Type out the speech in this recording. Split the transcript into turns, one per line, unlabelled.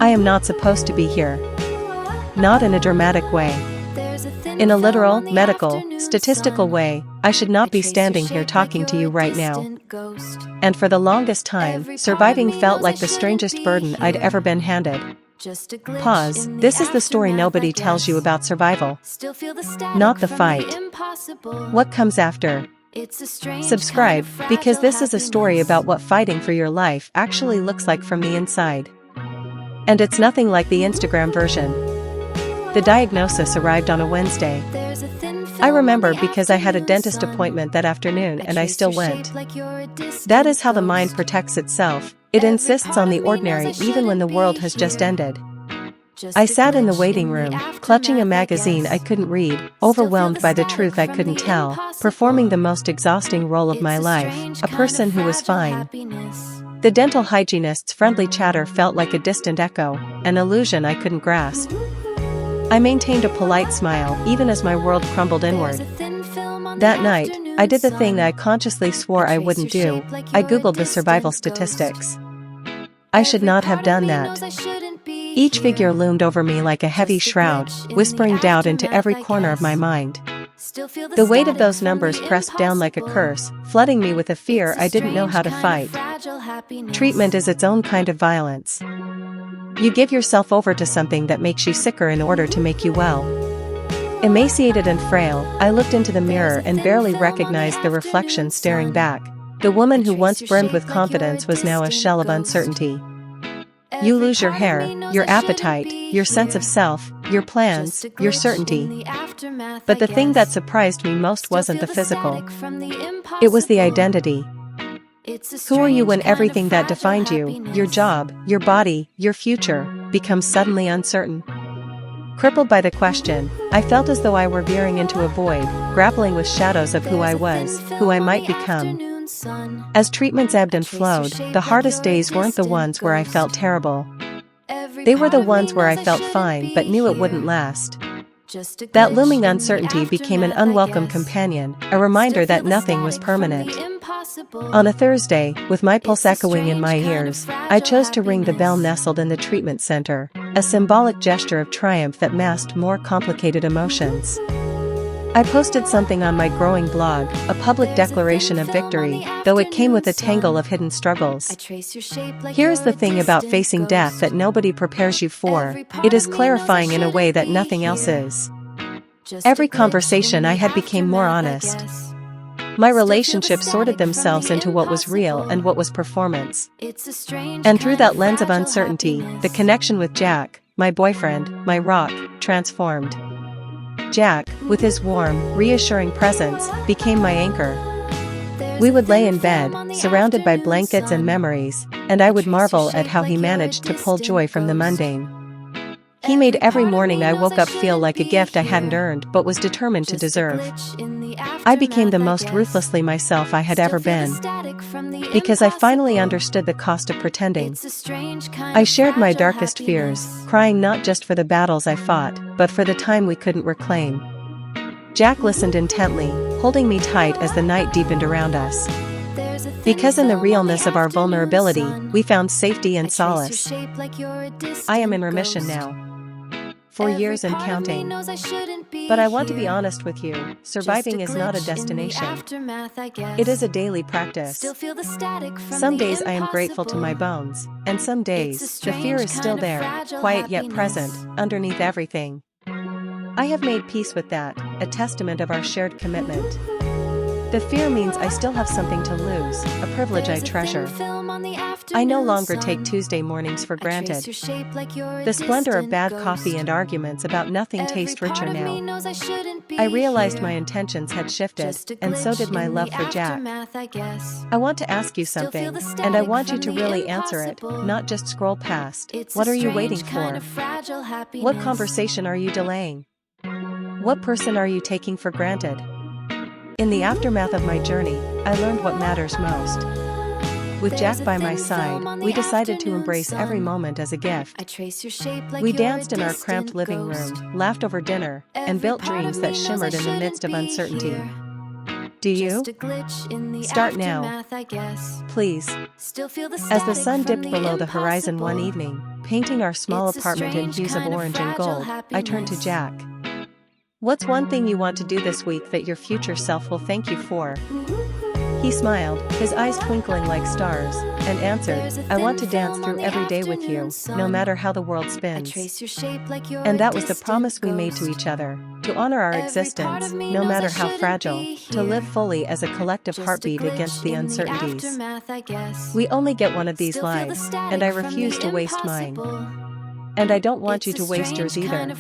I am not supposed to be here. Not in a dramatic way. In a literal, medical, statistical way, I should not be standing here talking to you right now. And for the longest time, surviving felt like the strangest burden I'd ever been handed. Pause. This is the story nobody tells you about survival. Not the fight. What comes after? Subscribe, because this is a story about what fighting for your life actually looks like from the inside. And it's nothing like the Instagram version. The diagnosis arrived on a Wednesday. I remember because I had a dentist appointment that afternoon and I still went. That is how the mind protects itself. It insists on the ordinary even when the world has just ended. I sat in the waiting room, clutching a magazine I couldn't read, overwhelmed by the truth I couldn't tell, performing the most exhausting role of my life, a person who was fine. The dental hygienist's friendly chatter felt like a distant echo, an illusion I couldn't grasp. I maintained a polite smile even as my world crumbled inward. That night, I did the thing I consciously swore I wouldn't do. I googled the survival statistics. I should not have done that. Each figure loomed over me like a heavy shroud, whispering doubt into every corner of my mind. The weight of those numbers pressed down like a curse, flooding me with a fear I didn't know how to fight. Treatment is its own kind of violence. You give yourself over to something that makes you sicker in order to make you well. Emaciated and frail, I looked into the mirror and barely recognized the reflection staring back. The woman who once brimmed with confidence was now a shell of uncertainty. You lose your hair, your appetite, your sense of self, your plans, your certainty. But the thing that surprised me most wasn't the physical. It was the identity. Who are you when everything that defined you, your job, your body, your future, becomes suddenly uncertain? Crippled by the question, I felt as though I were veering into a void, grappling with shadows of who I was, who I might become. As treatments ebbed and flowed, the hardest days weren't the ones where I felt terrible. They were the ones where I felt fine but knew it wouldn't last. That looming uncertainty became an unwelcome companion, a reminder that nothing was permanent. On a Thursday, with my pulse echoing in my ears, I chose to ring the bell nestled in the treatment center, a symbolic gesture of triumph that masked more complicated emotions. I posted something on my growing blog, a public declaration of victory, though it came with a tangle of hidden struggles. Here's the thing about facing death that nobody prepares you for: it is clarifying in a way that nothing else is. Every conversation I had became more honest. My relationships sorted themselves into what was real and what was performance. And through that lens of uncertainty, the connection with Jack, my boyfriend, my rock, transformed. Jack, with his warm, reassuring presence, became my anchor. We would lay in bed, surrounded by blankets and memories, and I would marvel at how he managed to pull joy from the mundane. He made every morning I woke up feel like a gift I hadn't earned but was determined to deserve. I became the most ruthlessly myself I had ever been. Because I finally understood the cost of pretending. I shared my darkest fears, crying not just for the battles I fought, but for the time we couldn't reclaim. Jack listened intently, holding me tight as the night deepened around us. Because in the realness of our vulnerability, we found safety and solace. I am in remission now. For years and counting. But I want to be honest with you, surviving is not a destination. It is a daily practice. Some days I am grateful to my bones, and some days, the fear is still there, quiet yet present, underneath everything. I have made peace with that, a testament of our shared commitment. The fear means I still have something to lose, a privilege I treasure. I no longer take Tuesday mornings for granted. The splendor of bad coffee and arguments about nothing taste richer now. I realized my intentions had shifted, and so did my love for Jack. I want to ask you something, and I want you to really answer it, not just scroll past. What are you waiting for? What conversation are you delaying? What person are you taking for granted? In the aftermath of my journey, I learned what matters most. With Jack by my side, we decided to embrace every moment as a gift. We danced in our cramped living room, laughed over dinner, and built dreams that shimmered in the midst of uncertainty. Do you? Start now. Please. As the sun dipped below the horizon one evening, painting our small apartment in hues of orange and gold, I turned to Jack. What's one thing you want to do this week that your future self will thank you for? He smiled, his eyes twinkling like stars, and answered, I want to dance through every day with you, no matter how the world spins. And that was the promise we made to each other, to honor our existence, no matter how fragile, to live fully as a collective heartbeat against the uncertainties. We only get one of these lives, and I refuse to waste mine. And I don't want you to waste yours either.